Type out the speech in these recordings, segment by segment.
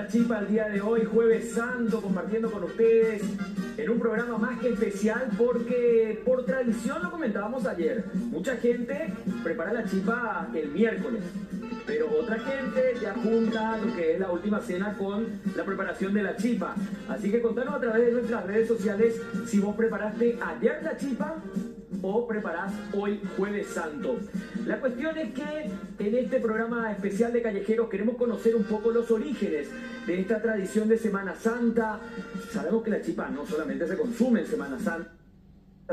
la chipa el día de hoy, Jueves Santo, compartiendo con ustedes en un programa más que especial porque por tradición lo comentábamos ayer. Mucha gente prepara la chipa el miércoles, pero otra gente ya junta lo que es la última cena con la preparación de la chipa. Así que contanos a través de nuestras redes sociales si vos preparaste ayer la chipa o preparás hoy Jueves Santo. La cuestión es que en este programa especial de Callejeros queremos conocer un poco los orígenes de esta tradición de Semana Santa. Sabemos que la chipa no solamente se consume en Semana Santa,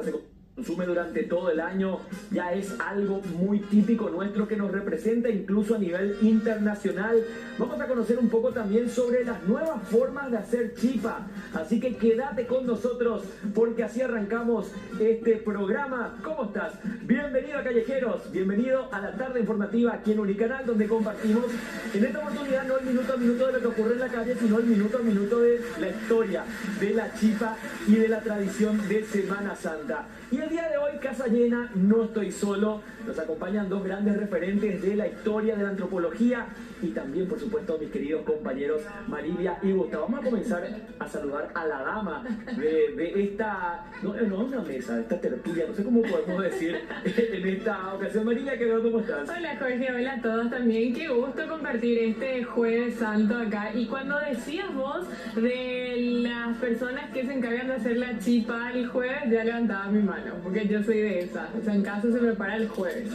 se consume durante todo el año, ya es algo muy típico nuestro que nos representa incluso a nivel internacional. Vamos a conocer un poco también sobre las nuevas formas de hacer chipa, así que quédate con nosotros porque así arrancamos este programa. ¿Cómo estás? Bienvenido a Callejeros, bienvenido a la tarde informativa aquí en Unicanal, donde compartimos en esta oportunidad no el minuto a minuto de lo que ocurre en la calle, sino el minuto a minuto de la historia de la chipa y de la tradición de Semana Santa. Y el día de hoy, casa llena, no estoy solo, nos acompañan dos grandes referentes de la historia de la antropología y también, por supuesto, mis queridos compañeros Marilia y Gustavo. Vamos a comenzar a saludar a la dama de esta, no una mesa, de esta tertulia, no sé cómo podemos decir en esta ocasión. Marilia, ¿cómo estás? Hola Jorge, hola a todos también, qué gusto compartir este Jueves Santo acá. Y cuando decías vos de las personas que se encargan de hacer la chipa el jueves, ya levantaba mi mano, porque yo soy de esas, o sea, en casa se prepara el jueves.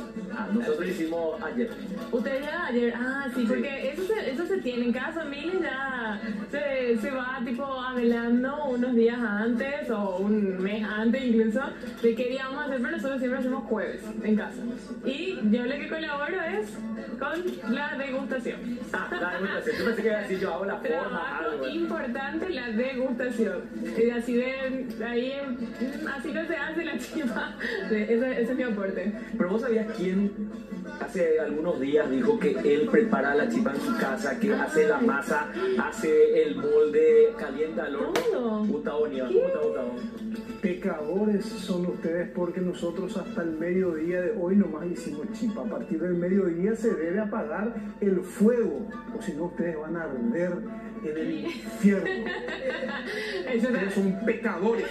Nosotros hicimos ayer. ¿Ustedes ya ayer? Sí, porque eso se tiene, en cada familia ya se va tipo hablando unos días antes o un mes antes incluso de qué día vamos a hacer, pero nosotros siempre hacemos jueves en casa. Y yo lo que colaboro es con la degustación. La degustación, yo pensé que iba a decir yo hago la forma. Trabajo importante, la degustación. Así no se hace la chipa. Ese es mi aporte. Pero vos sabías quién hace algunos días dijo que él prepara la chipa en su casa, que hace la masa, hace el molde, calienta el horno. Gustavo Nieva. ¿Cómo está Gustavo? Pecadores son ustedes porque nosotros hasta el mediodía de hoy nomás hicimos chipa. A partir del mediodía se debe apagar el fuego, o si no ustedes van a arder en el infierno. Ustedes son pecadores.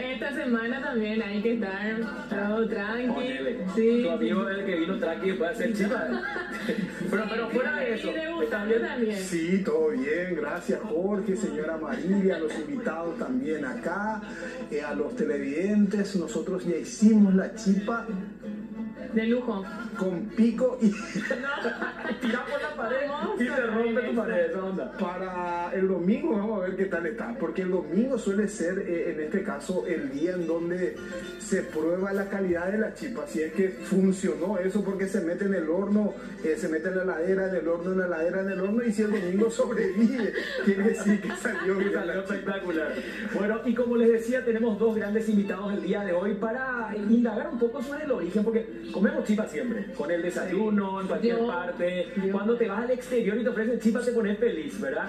Esta semana también hay que estar todo tranqui. Sí. Tu amigo es el que vino tranqui puede hacer chipa. pero fuera de eso, ¿está bien? También. Sí, todo bien, gracias Jorge, señora Marilia, a los invitados también acá, a los televidentes. Nosotros ya hicimos la chipa de lujo, con pico y tira por la pared y se rompe tu pared, esa onda. Para el domingo vamos a ver qué tal está, porque el domingo suele ser en este caso el día en donde se prueba la calidad de la chipa, si es que funcionó eso, porque se mete en el horno, se mete en la heladera, en el horno, en la heladera, en el horno, y si el domingo sobrevive, quiere decir que salió espectacular. Bueno, y como les decía, tenemos dos grandes invitados el día de hoy para indagar un poco sobre el origen, porque comemos chipa siempre, con el desayuno, en cualquier parte. Cuando te vas al exterior y te ofrecen chipa te pones feliz, ¿verdad?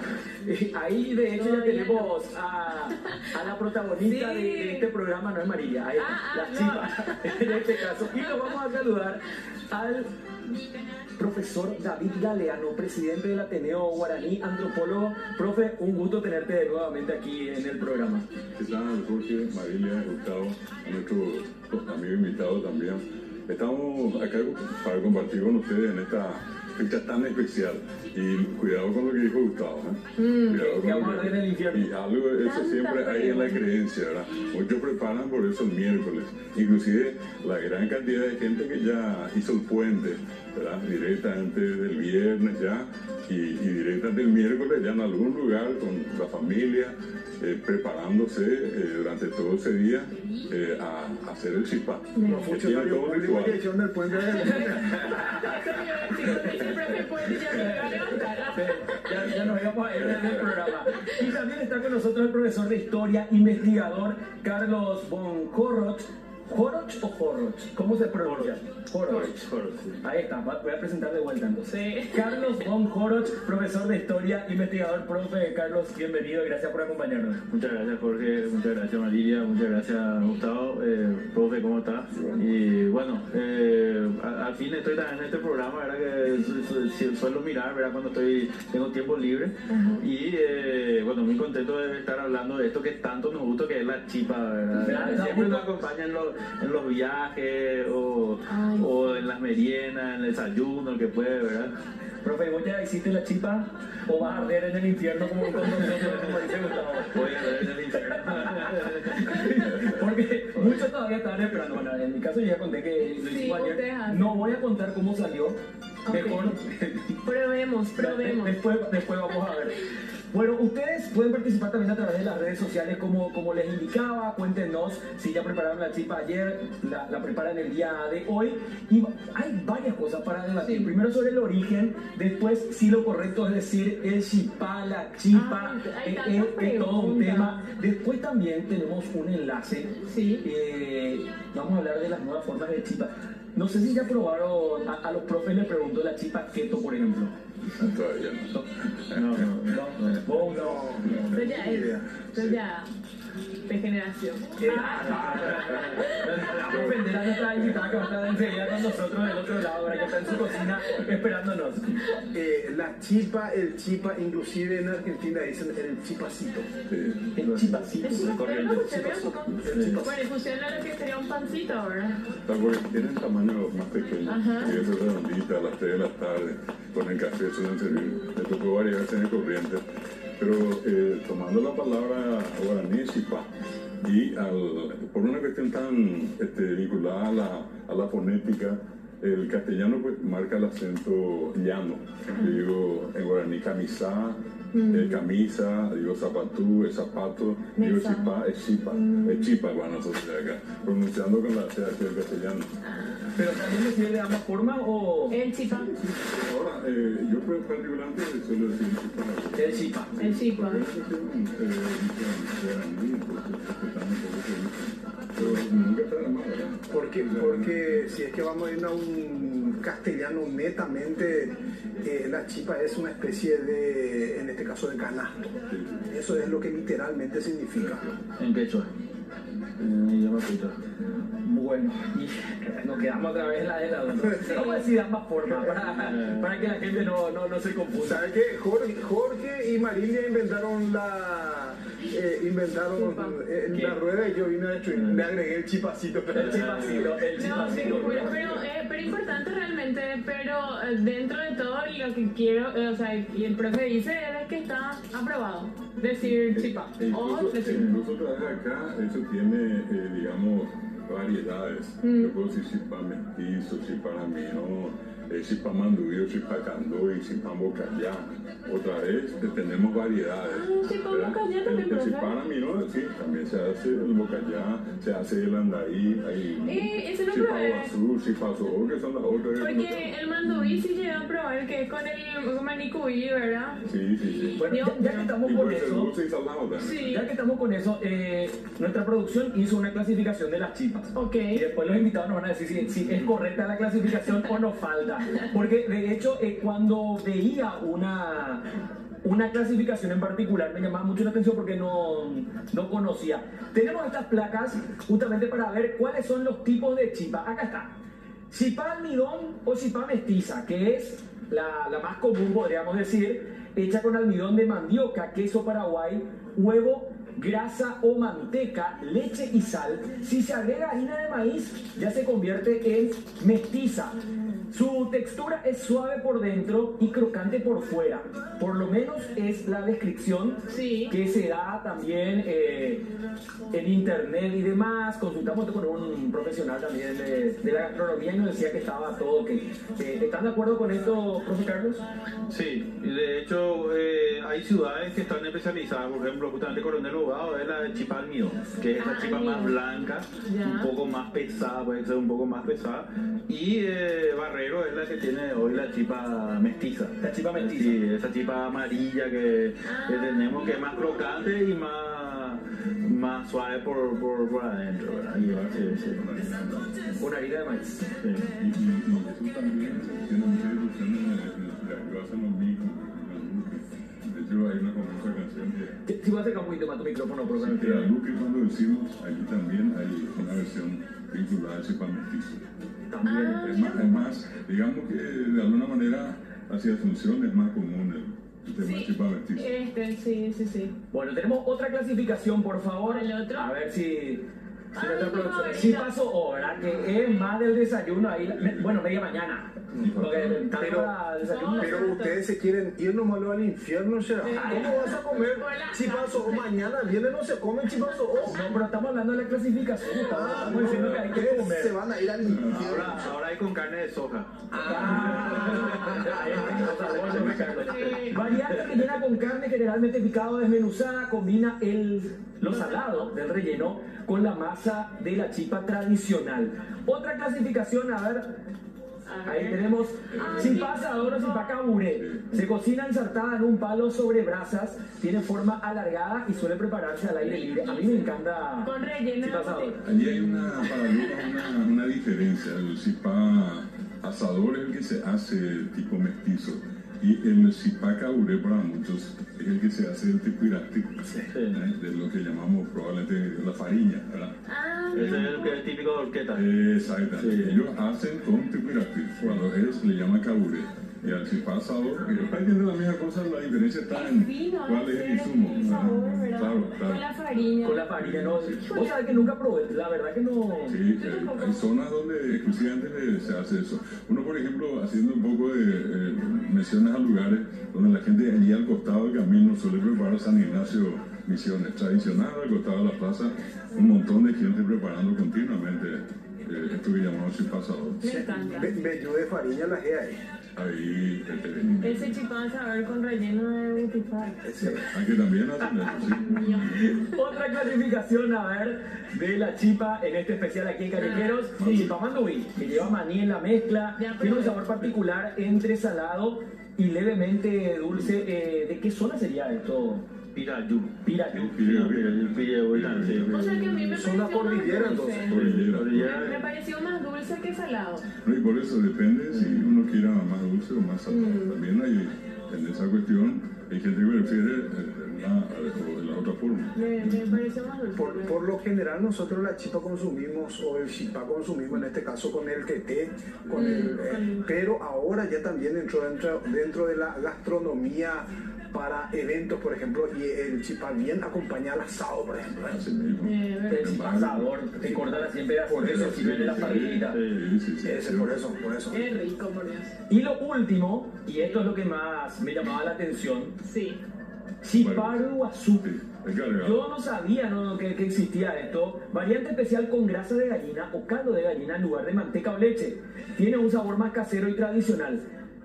Ahí de hecho ya tenemos a la protagonista de este programa, no es Marilia, la chipa en este caso. Y lo vamos a saludar al profesor David Galeano, presidente del Ateneo Guaraní, antropólogo. Profe, un gusto tenerte nuevamente aquí en el programa. ¿Qué tal, Jorge, Marilia, Gustavo, a nuestro amigo invitado también? Estamos acá para compartir con ustedes en esta fecha tan especial. Y cuidado con lo que dijo Gustavo, Cuidado con vamos a ver el infierno. Y algo, eso siempre hay en la creencia, ¿verdad? Muchos preparan por eso el miércoles. Inclusive la gran cantidad de gente que ya hizo el puente, ¿verdad? Directamente del viernes ya y directamente el miércoles ya en algún lugar con la familia, preparándose durante todo ese día a hacer el chipá. Los funcionarios públicos que hicieron el puente de ya nos íbamos a ir en el programa. Y también está con nosotros el profesor de historia, investigador Carlos von Corroch, ¿Joroch o Joroch? ¿Cómo se pronuncia? Joroch. Joroch, sí. Ahí está, voy a presentar de vuelta entonces. Sí. Carlos von Joroch, profesor de historia, investigador, profe. Carlos, bienvenido y gracias por acompañarnos. Muchas gracias Jorge, muchas gracias Marilia, muchas gracias Gustavo. Profe, ¿cómo estás? Y bueno, al fin estoy también en este programa, ¿verdad? Que suelo mirar, ¿verdad? Cuando tengo tiempo libre. Y bueno, muy contento de estar hablando de esto que tanto nos gusta, que es la chipa, ¿verdad? Siempre nos acompaña en los viajes o en las meriendas, en el desayuno, el que puede, ¿verdad? Profe, ¿vos ya hiciste la chipa o vas a arder en el infierno como nosotros, como dice Gustavo? Voy a ver en el infierno. Porque muchos todavía estaban esperando. Bueno, en mi caso yo ya conté que lo hicimos ayer. ustedes hacen. No voy a contar cómo salió. Ok. Mejor. Probemos. Después vamos a ver. Bueno, ustedes pueden participar también a través de las redes sociales como les indicaba. Cuéntenos si ya prepararon la chipa ayer, la preparan el día de hoy. Y hay varias cosas para debatir. Sí. Primero sobre el origen, después si lo correcto es decir el chipá, la chipa, Hay tantas es todo un preguntas. tema. Después también tenemos un enlace. Sí. Vamos a hablar de las nuevas formas de chipa. No sé si ya probaron, a los profes les pregunto la chipa keto, por ejemplo. Todavía no. Vos no. Esto ya es de generación. Vamos a ofender a nuestra invitada que va a estar enseguida con nosotros del otro lado, ahora que está en su cocina esperándonos. La chipa, el chipa, inclusive en Argentina dicen el chipacito. Sí. El chipacito. Pero no escuché bien, poco. El Bueno, y funciona lo que sería un pancito, ¿verdad? Porque tienen tamaño más pequeño, Ajá. y es redondita a las 3 de la tarde, con el café suelen servir. Me tocó varias veces en el corriente, pero tomando la palabra guaraní, chipa, y por una cuestión tan vinculada a la fonética, el castellano pues marca el acento llano. Yo digo en guaraní camisa, camisa, digo zapatú, es zapato, digo Mesa. chipa, es chipa, es chipa para nosotros de acá, pronunciando con la CH del castellano. Pero también le sirve de ambas formas o El chipa. Ahora, yo particularmente suelo decir chipa. el chipa. El chipa. Pero es cuestión guaraní, entonces respetando un poco eso. Pero nunca está de más, ¿verdad? Porque si es que vamos a ir a un castellano netamente, la chipa es una especie de, en este caso, de canasto. Eso es lo que literalmente significa. En quechua. En idioma quechua. Bueno, y nos quedamos otra vez en la de la duda. Vamos a decir de ambas formas para que la gente no se confunda. ¿Sabes qué? Jorge y Marilia inventaron la rueda y yo vine a destruir. Le agregué el chipacito. El chipacito, el No, chipacito. te juro, pero importante realmente, pero dentro de todo lo que quiero, o sea, y el profe dice es que está aprobado decir chipa o decir Incluso otra vez acá, eso tiene, digamos, variedades. Yo puedo decir chipa mestizo, chipa ramiro, chipa manduyo, chipa candoy, chipa bocayá. Otra vez tenemos variedades. chipa ¿verdad? bocayá también, El profe. chipa ramiro, sí, también se hace el bocayá, se hace el andaí, hay ese no chipa probé. guazú, chipa zoó, que son las otras. porque el mandubí sí llega a probar que es con el manicuí, ¿verdad? Sí, sí, sí. Bueno, ya que estamos Y con puede ser eso, dulce y salado también. Sí. ya que estamos con eso, nuestra producción hizo una clasificación de las chipas. Ok. Y después los invitados nos van a decir si es correcta la clasificación o nos falta. Porque de hecho, cuando veía una clasificación en particular, me llamaba mucho la atención porque no conocía. Tenemos estas placas justamente para ver cuáles son los tipos de chipa. Acá está. Chipa almidón o chipa mestiza, que es la más común, podríamos decir, hecha con almidón de mandioca, queso paraguay, huevo, grasa o manteca, leche y sal. Si se agrega harina de maíz, ya se convierte en mestiza. Su textura es suave por dentro y crocante por fuera. Por lo menos es la descripción Sí. que se da también en internet y demás. Consultamos con un profesional también de la gastronomía y nos decía que estaba todo ok. ¿Están de acuerdo con esto, profe Carlos? Sí, y de hecho hay ciudades que están especializadas, por ejemplo, justamente Coronel Bogado es la de chipa almidón, que es esta chipa más blanca, Ya. un poco más pesada, puede ser un poco más pesada, y Barrero es la que tiene hoy la chipa mestiza. La chipa mestiza. Sí, esa chipa amarilla que tenemos, que es más crocante y más más suave por adentro, ¿verdad? Y sí. Una harina de maíz. Sí. Y eso también tiene mucha difusión en la que hacen los micos. De hecho, hay una famosa canción que Si vas a acercar un poquito más tu micrófono, por favor. la luz que cuando decimos, aquí también hay una versión vinculada a Chipá mestizo. También. Es más, digamos que de alguna manera hacia Asunción es más común el tema Sí, Chipá mestizo. sí. Bueno, tenemos otra clasificación, por favor. ¿El otro? A ver si Ay, nuestra mi producción. favorito. Sí pasó hora, que es más del desayuno ahí. Bueno, media mañana. Porque tal Pero- para el desayuno. Pero ustedes se quieren ir nomás al infierno, ¿será? Sí. ¿Cómo vas a comer Hola. chipazo? O mañana viene no se comen chipazo. No, pero estamos hablando de la clasificación. Estamos diciendo que hay que Ustedes comer. se van a ir al infierno. Ahora hay con carne de soja. Variante rellena con carne generalmente picado desmenuzada, combina lo salado del relleno con la masa de la chipa tradicional. Otra clasificación, a ver, ahí tenemos chipá asador o chipá caburé. Se cocina ensartada en un palo sobre brasas, tiene forma alargada y suele prepararse al aire libre. A mí me encanta Con relleno. chipá asador. Allí hay una diferencia. El cipá asador es el que se hace tipo mestizo. Y el cipá caburé para muchos es el que se hace del tipo iráctico, de lo que llamamos probablemente la fariña, ¿verdad? Ese es el que es típico de horqueta. Exactamente. Sí. Ellos hacen con tipo iráctico. Cuando es, le llaman caburé. Y al cipá asador, que es prácticamente la misma cosa, la diferencia está en Fino, cuál es el insumo. el sabor, ¿verdad? Claro, Con la claro. farina. Con la farina, no. Vos sabés que nunca probé, la verdad que no. Sí, hay zonas donde exclusivamente se hace eso. Uno, por ejemplo, haciendo un poco de menciones a lugares donde la gente allí al costado del camino suele preparar San Ignacio Misiones, tradicional al costado de la plaza, un montón de gente preparando continuamente esto que llamamos chipá asador. Me encanta. Bello de farina la que hay. Ahí, Ese chipá saber con relleno de butifar. aunque también hacen eso, sí. Otra clasificación, a ver, de la chipa en este especial aquí en Callejeros, el chipa manduí, que lleva maní en la mezcla, Ya, tiene un pero- sabor particular entre salado y levemente dulce. ¿De qué zona sería esto? Pirayú. Pirayú. Pirayú, sí. O sea que a mí me Son la pareció cordillera, más entonces. dulce. Cordillera. Me pareció más dulce que salado. No, y por eso depende si uno quiera más dulce o más salado. También hay, en esa cuestión, hay gente que prefiere la otra forma. Me pareció más dulce. Por lo general nosotros la chipa consumimos, o el chipá consumimos en este caso con el teté, con pero ahora ya también entró dentro de la gastronomía para eventos, por ejemplo, y el chipá bien acompaña al asado, por ejemplo. Así mismo. El chipa asador, te cortan así en pedacitos y viene la parrillita. Sí. Ese, por eso. Qué rico, por Dios. Y lo último, y esto es lo que más me llamaba la atención, Sí. chiparuazú. Hay que agregar. Yo no sabía que existía esto. Variante especial con grasa de gallina o caldo de gallina en lugar de manteca o leche. Tiene un sabor más casero y tradicional.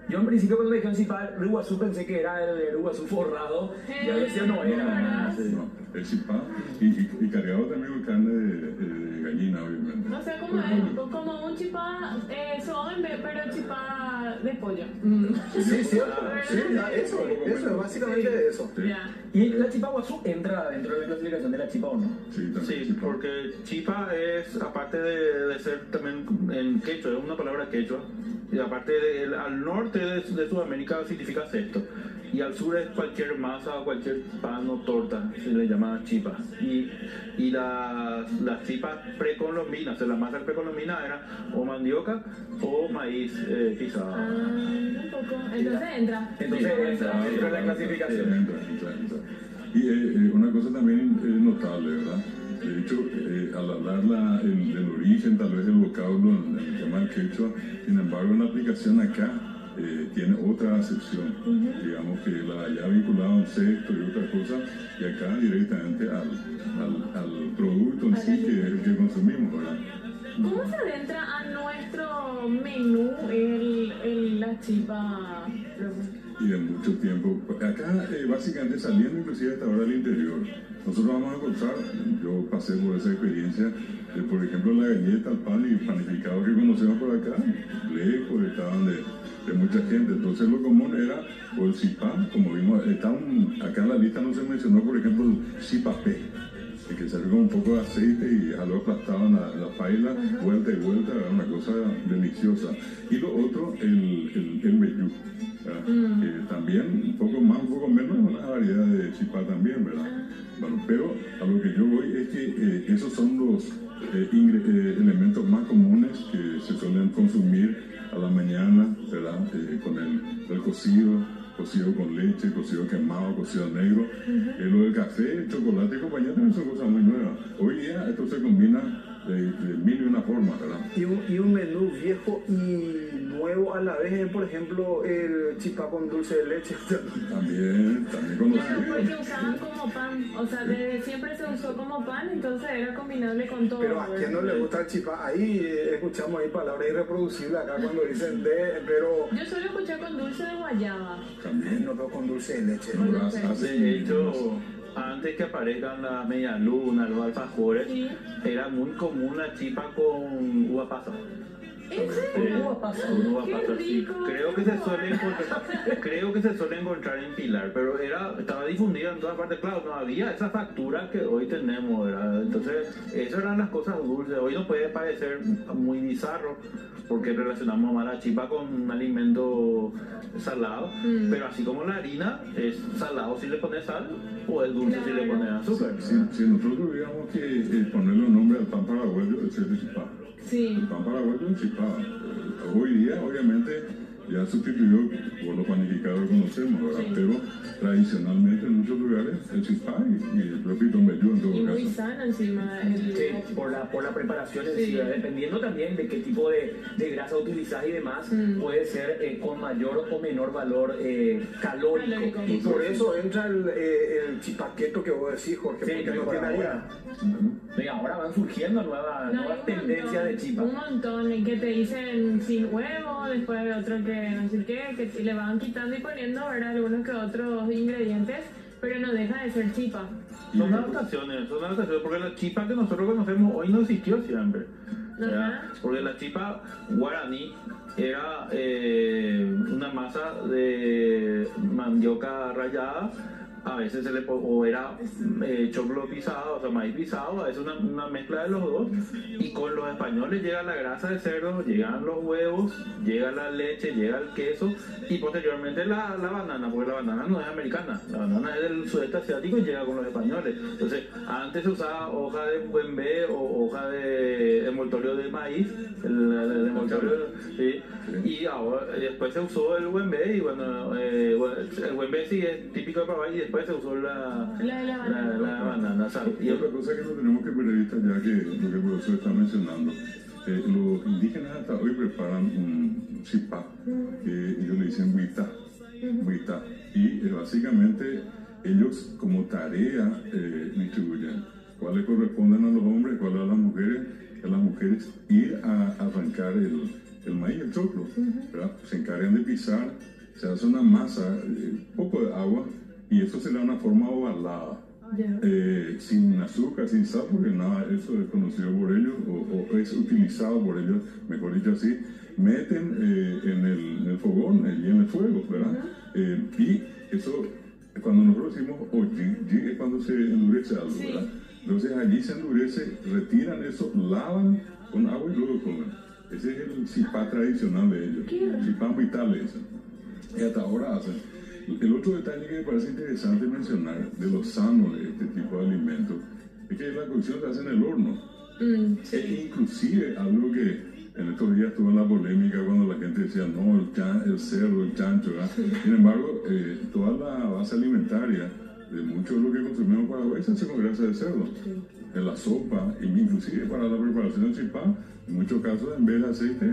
Yo en principio cuando me dijeron chiparuazú pensé que era el uruguazú forrado y a veces no era. No, el chipá y cargado también con carne de gallina, obviamente. No sé cómo es, como un chipá pero chipá de pollo. Sí, cierto. Sí, eso es básicamente eso. Sí. Ya. ¿Y la chipaguazú entra dentro de la clasificación de la chipa o no? Sí, también Sí, chipá. porque chipa es, aparte de ser también en quechua, es una palabra quechua, y aparte al norte de Sudamérica significa cesto, y al sur es cualquier masa o cualquier pan o torta, se le llama chipa. Y las chipas precolombinas, o sea, la masa precolombina era o mandioca o maíz pisado. Un poco. Entonces entra. Entonces entra dentro de la clasificación. Entra. Y una cosa también notable, ¿verdad? De hecho, al hablar del origen, tal vez el vocablo en el tema del quechua, sin embargo, en la aplicación acá tiene otra acepción. Digamos que la allá vinculada a un cesto y otra cosa, y acá directamente al producto en sí que es el que consumimos, ¿verdad? ¿Cómo se adentra a nuestro menú la chipa? Y de mucho tiempo. Acá, básicamente, saliendo inclusive hasta ahora del interior, nosotros vamos a encontrar, yo pasé por esa experiencia, por ejemplo, la galleta, el pan y panificado que conocemos por acá, lejos estaban de mucha gente. Entonces, lo común era, o el cipá, como vimos, acá en la lista no se mencionó, por ejemplo, el cipapé. que salió con un poco de aceite y algo aplastado en la paila, vuelta y vuelta, era una cosa deliciosa. Y lo otro, el meyú, que también un poco más, un poco menos, una variedad de chipá también, ¿verdad? Bueno, pero a lo que yo voy es que esos son los elementos más comunes que se suelen consumir a la mañana, ¿verdad? Con el cocido con leche, cocido quemado, cocido negro. Lo del café, el chocolate y compañía también son cosas muy nuevas. Hoy día esto se combina de mil y una formas, ¿verdad? Y un menú viejo y nuevo a la vez es, por ejemplo, el chipá con dulce de leche. También Claro, conocido. porque usaban como pan, o sea, desde siempre se usó como pan, entonces era combinable con todo. Pero a quien no le gusta el chipá, ahí escuchamos ahí palabras irreproducibles acá cuando dicen pero Yo solo escuché con dulce de guayaba. También. no veo con dulce de leche. No, hace De hecho, antes que aparezcan las medialunas, los alfajores, Sí. era muy común la chipa con uva pasa. ¿En serio? Uva pasa. Con uva Qué pasa, sí. rico. Creo que se suele encontrar en Pilar, pero estaba difundida en todas partes. Claro, no había esa factura que hoy tenemos, ¿verdad? Entonces, esas eran las cosas dulces. Hoy nos puede parecer muy bizarro porque relacionamos más la chipa con un alimento salado, pero así como la harina es salado si le pones sal o es dulce si le pones azúcar. Si nosotros tuviéramos que ponerle un nombre al pan paraguayo, ese es el chipá. Sí. El pan paraguayo es chipá. Hoy día, obviamente, ya sustituyó por los panificados que conocemos, ¿verdad? Sí. Pero tradicionalmente en muchos lugares el chipá y repito, meyú en Y todo muy caso. sana encima. Sí, por la preparación en Sí. sí, ¿verdad? Dependiendo también de qué tipo de grasa utilizás y demás, puede ser con mayor o menor valor calórico. Calórico. Y por eso entra el chipaqueto que vos decís, Jorge, Sí, porque no por tiene ahora. allá. Y ahora van surgiendo nuevas tendencias de chipa. Un montón, en que te dicen sin huevo, después otro que no sé qué, que le van quitando y poniendo, ¿verdad? Algunos que otros ingredientes, pero no deja de ser chipa. Son adaptaciones, porque la chipa que nosotros conocemos hoy no existió siempre. ¿verdad? Ajá. Porque la chipa guaraní era una masa de mandioca rallada, a veces se le o era choclo pisado, o sea maíz pisado, a veces una mezcla de los dos, y con los españoles llega la grasa de cerdo, llegan los huevos, llega la leche, llega el queso y posteriormente la banana, porque la banana no es americana, la banana es del sudeste asiático y llega con los españoles. Entonces antes se usaba hoja de buenbé o hoja de envoltorio de maíz, el envoltorio, ¿sí? Y ahora después se usó el buenbé y bueno, el buenbé sí es típico de Paraguay y después se usó la banana. Y otra cosa que no tenemos que perder vista, ya que lo que el profesor está mencionando, los indígenas hasta hoy preparan un chipá, que ellos le dicen huitá, y básicamente ellos como tarea distribuyen cuáles corresponden a los hombres, cuáles a las mujeres ir a arrancar el maíz, el choclo, ¿verdad? Se encargan de pisar, se hace una masa, poco de agua, y eso se le da una forma ovalada, sin azúcar, sin sal, porque nada, eso es conocido por ellos, o es utilizado por ellos, mejor dicho así, meten en el fogón y en el fuego, ¿verdad? Y eso, cuando nosotros decimos oji, es cuando se endurece algo, ¿verdad? Entonces allí se endurece, retiran eso, lavan con agua y luego comen. Ese es el chipá tradicional de ellos, chipá vital le dicen. Y hasta ahora hacen. El otro detalle que me parece interesante mencionar de lo sano de este tipo de alimentos es que la cocción se hace en el horno. Es inclusive algo que en estos días tuvo la polémica cuando la gente decía no, el cerdo, el chancho, ¿verdad? Sin embargo, toda la base alimentaria de mucho de lo que consumimos en Paraguay se hace con grasa de cerdo. En la sopa, e inclusive para la preparación del chipá, en muchos casos en vez de aceite,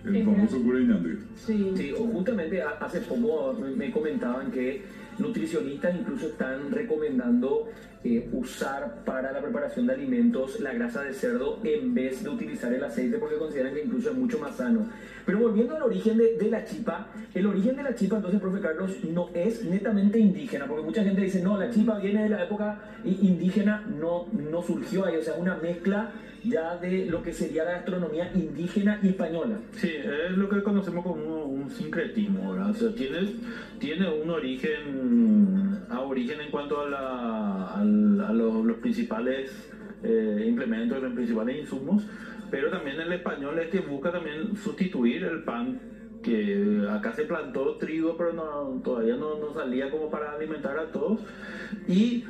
el famoso cureñandí. Sí. Sí, o justamente hace poco me comentaban que nutricionistas incluso están recomendando usar para la preparación de alimentos la grasa de cerdo en vez de utilizar el aceite porque consideran que incluso es mucho más sano. Pero volviendo al origen de la chipa, el origen de la chipa, entonces, profe Carlos, no es netamente indígena, porque mucha gente dice, no, la chipa viene de la época indígena, no surgió ahí, o sea, una mezcla ya de lo que sería la gastronomía indígena y española. Sí, es lo que conocemos como un sincretismo, ¿verdad? O sea, tiene un origen en cuanto a los los principales implementos, los principales insumos, pero también el español es que busca también sustituir el pan, que acá se plantó trigo, pero todavía no salía como para alimentar a todos, y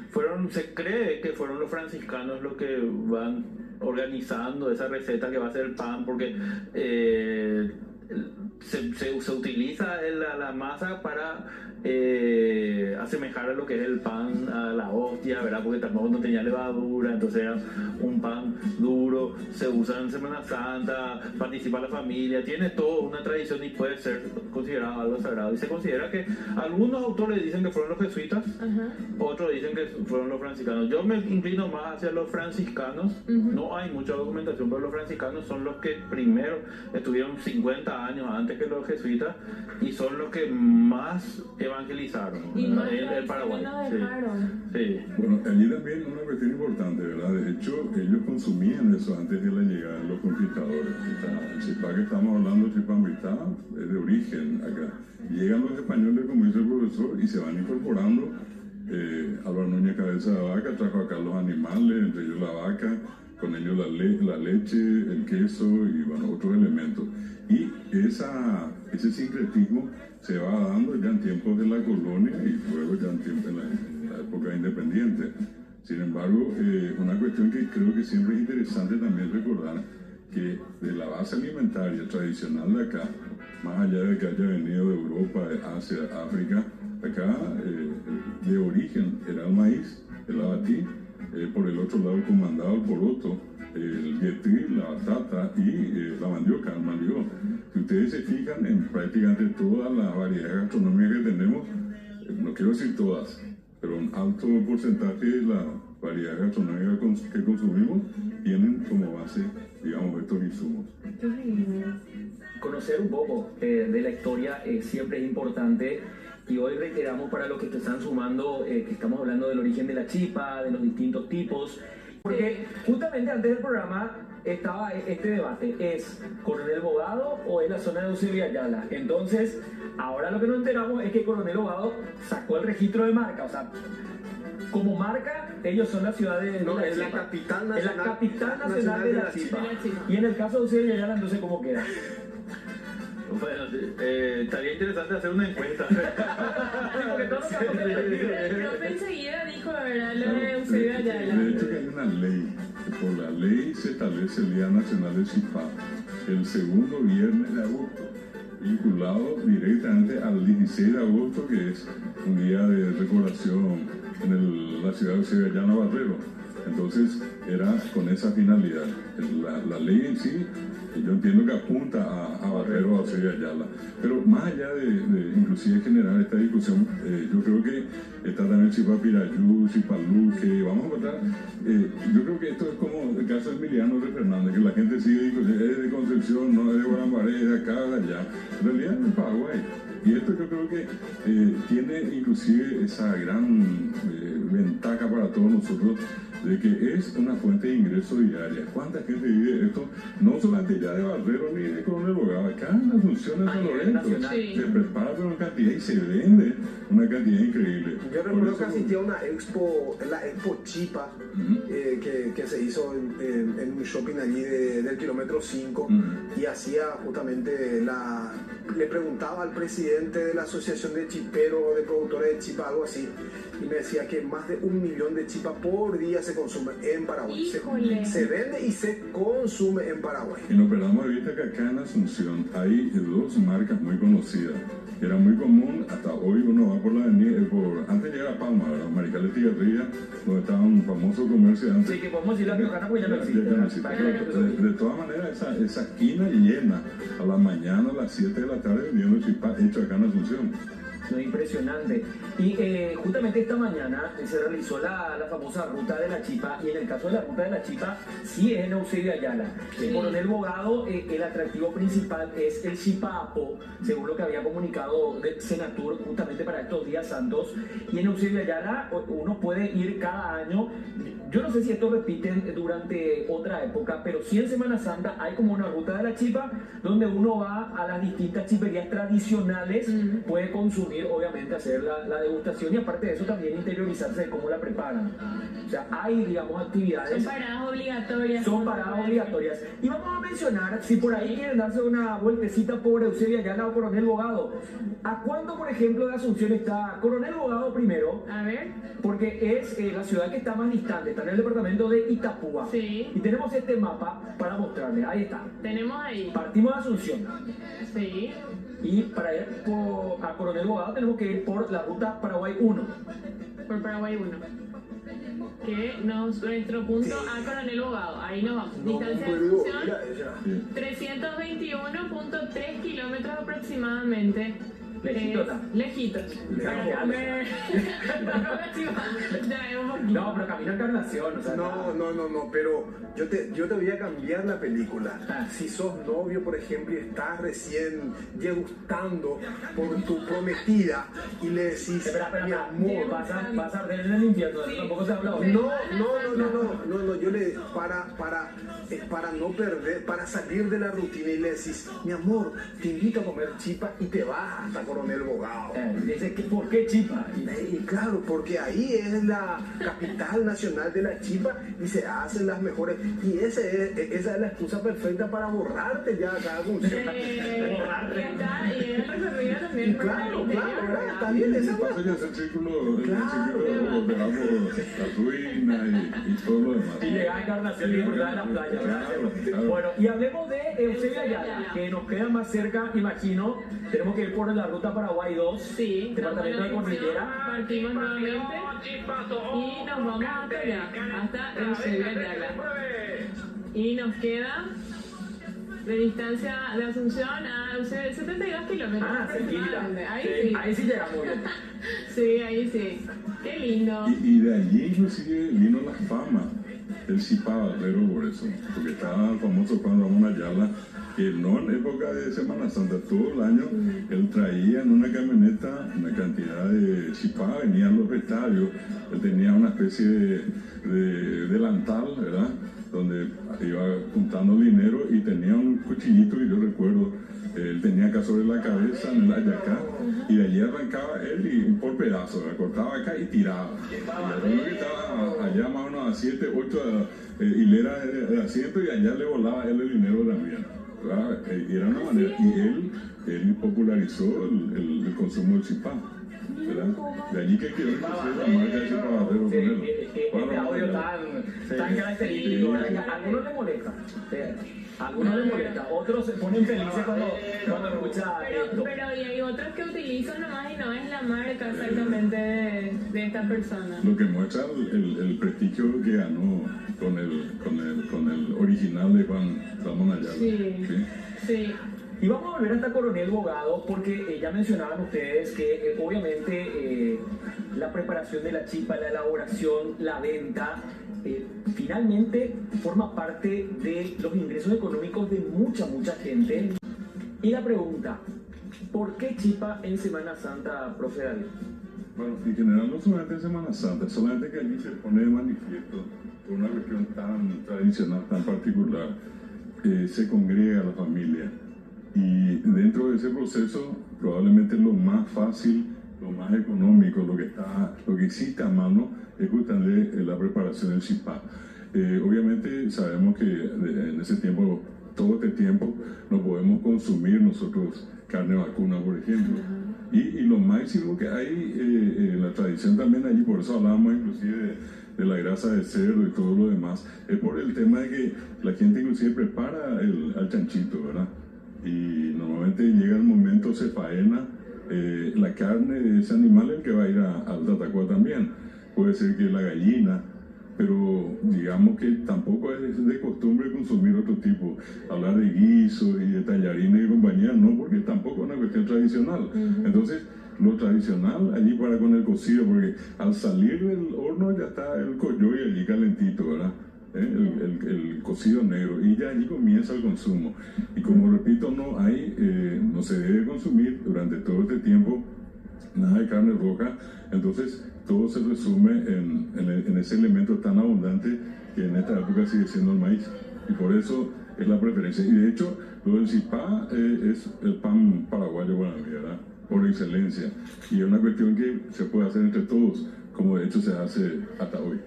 se cree que fueron los franciscanos los que van organizando esa receta que va a ser el pan, porque se utiliza la masa para asemejar a lo que es el pan, a la hostia, ¿verdad? Porque tampoco no tenía levadura, entonces era un pan duro, se usa en Semana Santa, participa la familia, tiene toda una tradición y puede ser considerado algo sagrado. Y se considera que algunos autores dicen que fueron los jesuitas, otros dicen que fueron los franciscanos. Yo me inclino más hacia los franciscanos, no hay mucha documentación, pero los franciscanos son los que primero estuvieron 50 años antes que los jesuitas y son los que más evangelizaron en el Paraguay. Sí. Bueno, allí también una cuestión importante, ¿verdad? De hecho, ellos consumían eso antes de la llegada de los conquistadores. El chipá que estamos hablando, chipá mitad, es de origen acá. Llegan los españoles, como dice el profesor, y se van incorporando. Álvaro Núñez Cabeza de Vaca trajo acá los animales, entre ellos la vaca, con ellos la leche, el queso y bueno, otros elementos. Y ese sincretismo se va dando ya en tiempos de la colonia y luego ya en la época independiente. Sin embargo, una cuestión que creo que siempre es interesante también recordar, que de la base alimentaria tradicional de acá, más allá de que haya venido de Europa, de Asia, de África, acá de origen era el maíz, el abatí, por el otro lado comandado el poroto, el guetí, la batata y la mandioca, el mandioc. Si ustedes se fijan en prácticamente todas las variedades gastronómicas que tenemos, no quiero decir todas, pero un alto porcentaje de las variedades gastronómicas que consumimos tienen como base, digamos, estos insumos. Conocer un poco de la historia siempre es importante. Y hoy reiteramos para los que te están sumando que estamos hablando del origen de la chipa, de los distintos tipos. Porque justamente antes del programa estaba este debate, ¿es Coronel Bogado o es la zona de Eusebio Ayala? Entonces, ahora lo que nos enteramos es que Coronel Bogado sacó el registro de marca, o sea, como marca, ellos son la ciudad de No, la es la chipa. capital Es la capital nacional de la chipa. Y en el caso de Eusebio Ayala, entonces, ¿cómo queda? Bueno, estaría interesante hacer una encuesta. El profe enseguida dijo, ¿verdad? Lo de Eusebio Ayala. De hecho, que hay una ley, que por la ley se establece el Día Nacional del Chipá, el segundo viernes de agosto, vinculado directamente al 16 de agosto, que es un día de recordación en la ciudad de Eusebio Ayala Barrero. Entonces, era con esa finalidad. La ley en sí, yo entiendo que apunta a Barrero, a Eusebio Ayala. Pero más allá de inclusive generar esta discusión, yo creo que está también Chipá Pirayú, Chipaluque, vamos a contar. Yo creo que esto es como el caso de Emiliano de Fernández, que la gente sigue diciendo, es de Concepción, no es de Guarambaré, es de acá, de allá. En realidad es de Paraguay. Y esto yo creo que tiene inclusive esa gran ventaja para todos nosotros, de que es una fuente de ingreso diaria. ¿Cuánta gente vive esto? No solamente ya de Barrero ni de Coronel Bogado, acá en Asunción, en San Lorenzo, se prepara por una cantidad y se vende una cantidad increíble. Yo recuerdo que asistí a una expo, la Expo Chipa, que se hizo en un shopping allí del kilómetro 5, y hacía justamente le preguntaba al presidente de la asociación de chiperos, de productores de chipa, algo así, y me decía que más de 1 millón de chipas por día se consume en Paraguay. Se vende y se consume en Paraguay. Y nos perdamos de vista que acá en Asunción hay 2 marcas muy conocidas. Era muy común, hasta hoy uno va por la avenida, antes de llegar a Palma, ¿verdad? Maricales Tigarría, donde estaba un famoso comerciante. Sí, que podemos decir la riojana, pues ya no existe. De todas maneras, esa esquina llena a la mañana, a las 7 de la tarde, vendiendo chipá hecho acá en Asunción. No, impresionante. Y justamente esta mañana se realizó la famosa ruta de la chipa, y en el caso de la ruta de la chipa sí es en Eusebio Ayala. En Coronel Bogado el atractivo principal es el chipapo, según lo que había comunicado de Senatur justamente para estos días santos. Y en Eusebio Ayala uno puede ir cada año. Yo no sé si esto repiten durante otra época, pero sí en Semana Santa hay como una ruta de la chipa donde uno va a las distintas chiperías tradicionales, puede consumir ir obviamente a hacer la degustación y aparte de eso también interiorizarse de cómo la preparan. O sea, hay, digamos, actividades. Son paradas obligatorias. Son paradas obligatorias. Y vamos a mencionar, si por ahí quieren darse una vueltecita por Eusebio Ayala o Coronel Bogado, ¿a cuánto, por ejemplo, de Asunción está Coronel Bogado primero? A ver. Porque es la ciudad que está más distante, está en el departamento de Itapúa. Sí. Y tenemos este mapa para mostrarles. Ahí está. Tenemos ahí. Partimos de Asunción. Sí. Y para ir a Coronel Bogado tenemos que ir por la ruta Paraguay 1. Por Paraguay 1. Que nuestro punto a Coronel Bogado. Ahí nos vamos. Distancia de Asunción, 321.3 kilómetros aproximadamente. Lejito, lejitos. Ya es un poquito. No, pero camino a Encarnación. O sea, No, pero yo te voy a cambiar la película. Si sos novio, por ejemplo, y estás recién degustando por tu prometida y le decís, Espera, mi amor, vas a arder en el infierno, Sí. tampoco se ha hablado. no, yo le, para no perder, para salir de la rutina y le decís, mi amor, te invito a comer chipa y te vas hasta Coronel Bogado. Dice, ¿por qué chipa? Y claro, porque ahí es la capital nacional de la chipa y se hacen las mejores. Y esa es la excusa perfecta para borrarte ya cada función. Y el recorrido también. Claro, ¿verdad? Está bien, esa Pasa que es el círculo donde vamos las ruinas y todo lo demás. Y llegar a Encarnación y disfrutar de la playa, ¿verdad? Claro. Bueno, y hablemos de Eusebio Ayala, que nos queda más cerca, imagino. Tenemos que ir por la ruta Paraguay 2, Sí, departamento de Cordillera. partimos nuevamente y nos vamos hasta allá, hasta Eusebio Ayala. Y nos queda de distancia de Asunción a Eusebio, 72 kilómetros. Cerquita. aproximadamente. Ahí Sí, sí. ahí sí llegamos bien. Sí, ahí sí. Qué lindo. Y de allí inclusive vino la fama del Chipá Barbero por eso, porque estaba el famoso Juan Ramón Ayala, que no en época de Semana Santa, todo el año, él traía en una camioneta una cantidad de chipá, venían los estadios, él tenía una especie de delantal, ¿verdad?, donde iba juntando dinero y tenía un cuchillito que yo recuerdo, él tenía acá sobre la cabeza, en el ayacá, y de allí arrancaba él y por pedazos, cortaba acá y tiraba. Y yo estaba allá más o menos a 7, 8 hileras de asiento y allá le volaba él el dinero también. Y era una manera, y él popularizó el consumo del chipá, ¿verdad? De allí que quedó la marca de Chipá Barbero con él. Este audio tan característico, ¿verdad? A algunos les molesta. A algunos les molesta, otros se ponen felices cuando escuchan esto. Pero y hay otros que utilizan nomás y no es la marca exactamente de esta persona. Lo que muestra el prestigio que ganó con el original de Juan Ramón Ayala. Sí. Y vamos a volver hasta Coronel Bogado porque ya mencionaban ustedes que obviamente la preparación de la chipa, la elaboración, la venta, finalmente forma parte de los ingresos económicos de mucha gente. Y la pregunta, ¿por qué chipa en Semana Santa, profe David? Bueno, en general no solamente en Semana Santa, solamente que allí se pone de manifiesto por una cuestión tan tradicional, tan particular, se congrega la familia. Y dentro de ese proceso, probablemente lo más fácil, lo más económico, lo que existe a mano, es justamente la preparación del chipá. Obviamente sabemos que en ese tiempo, todo este tiempo, no podemos consumir nosotros carne vacuna, por ejemplo. Y lo máximo que hay en la tradición también allí, por eso hablábamos inclusive de la grasa de cerdo y todo lo demás, es por el tema de que la gente inclusive prepara al chanchito, ¿verdad? Y normalmente llega el momento, se faena la carne de ese animal, el que va a ir al Tatacoa también. Puede ser que la gallina, pero digamos que tampoco es de costumbre consumir otro tipo. Hablar de guiso y de tallarines y compañía, no, porque tampoco es una cuestión tradicional. Entonces, lo tradicional allí para con el cocido, porque al salir del horno ya está el coyoy allí calentito, ¿verdad? El cocido negro, y ya allí comienza el consumo. Y como repito, no se debe consumir durante todo este tiempo nada de carne roja. Entonces todo se resume en ese elemento tan abundante que en esta época sigue siendo el maíz, y por eso es la preferencia. Y de hecho lo del chipá es el pan paraguayo para mí, ¿verdad? por excelencia. Y es una cuestión que se puede hacer entre todos, como de hecho se hace hasta hoy.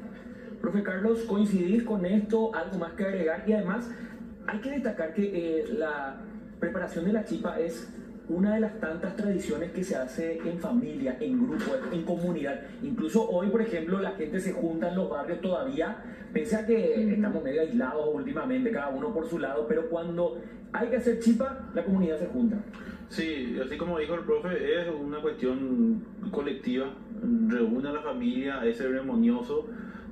Profe Carlos, ¿coincidís con esto? ¿Algo más que agregar? Y además, hay que destacar que la preparación de la chipa es una de las tantas tradiciones que se hace en familia, en grupo, en comunidad. Incluso hoy, por ejemplo, la gente se junta en los barrios todavía, pese a que estamos medio aislados últimamente, cada uno por su lado, pero cuando hay que hacer chipa, la comunidad se junta. Sí, así como dijo el profe, es una cuestión colectiva, reúne a la familia, es ceremonioso,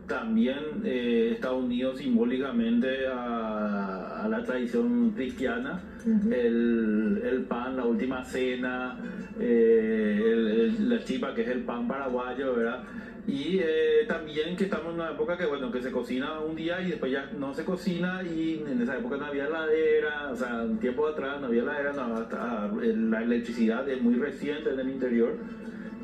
también está unido simbólicamente a la tradición cristiana, el pan, la última cena, la chipa, que es el pan paraguayo, ¿verdad? Y también que estamos en una época que, bueno, que se cocina un día y después ya no se cocina, y en esa época no había heladera, o sea, un tiempo atrás no había heladera, la electricidad es muy reciente en el interior.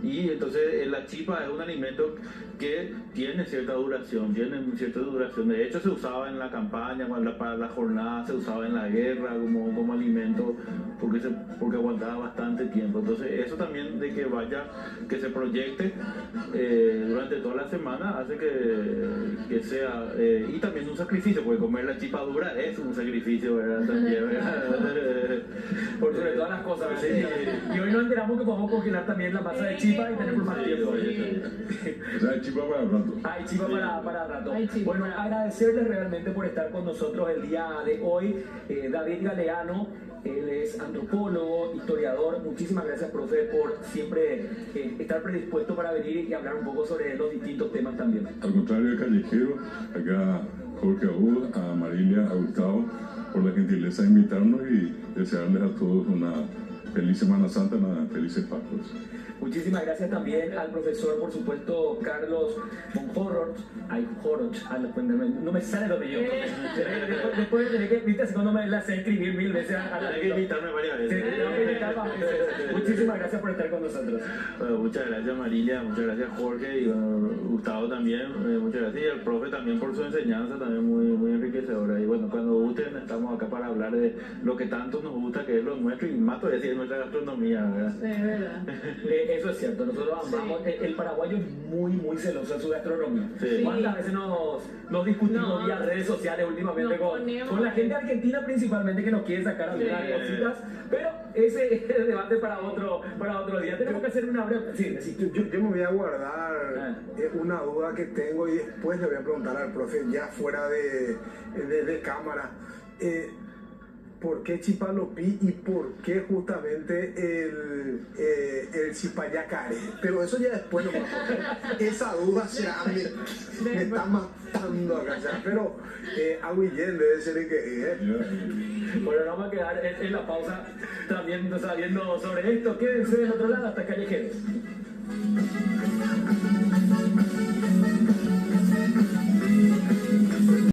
Y entonces la chipa es un alimento que tiene cierta duración, de hecho se usaba en la campaña, para la jornada, se usaba en la guerra como alimento, porque aguantaba bastante tiempo. Entonces eso también de que se proyecte durante toda la semana hace que sea, y también un sacrificio, porque comer la chipa dura es un sacrificio, ¿verdad? También, ¿verdad? Por sobre todas las cosas, ¿verdad? Sí. Y hoy nos enteramos que podemos congelar también la masa de chipa y tener por más tiempo. O sea, hay chipa para rato. Hay chipa para rato. Hay chipa. Bueno, agradecerles realmente por estar con nosotros el día de hoy. David Galeano, él es antropólogo, historiador. Muchísimas gracias, profe, por siempre estar predispuesto para venir y hablar un poco sobre los distintos temas también. Al contrario de Callejero, acá Jorge, a vos, a Marilia, a Gustavo, por la gentileza de invitarnos y desearles a todos una feliz Semana Santa, una felices Pascuas. Muchísimas gracias también al profesor, por supuesto, Carlos von Horrocks. Ay, Horrocks, no me sale lo de yo. Después de tener que, viste, así cuando me la sé escribir 1000 veces a la Hay que invitarme varias veces. Sí, tengo que invitar más veces. Muchísimas gracias por estar con nosotros. Bueno, muchas gracias Marilia, muchas gracias Jorge, y bueno, Gustavo también, muchas gracias, y al profe también por su enseñanza, también muy enriquecedora. Y bueno, cuando gusten, estamos acá para hablar de lo que tanto nos gusta, que es lo nuestro, y más todavía si es nuestra gastronomía, ¿verdad? Sí, es verdad. Eso es cierto, nosotros amamos, el paraguayo es muy celoso de su gastronomía. Sí. ¿Cuántas veces nos discutimos vía redes sociales últimamente con la gente argentina principalmente, que nos quiere sacar algunas cositas? Pero ese es el debate para otro día. Tenemos que hacer una breve... Sí. Yo me voy a guardar una duda que tengo y después le voy a preguntar al profe ya fuera de cámara. ¿Por qué Chipalopí y por qué justamente el Chipayacare? Pero eso ya después lo vamos a ver. Esa duda me está matando acá. Pero Aguillén debe ser el que... Bueno, nos vamos a quedar en la pausa también sabiendo sobre esto. Quédense del otro lado hasta Callejeros.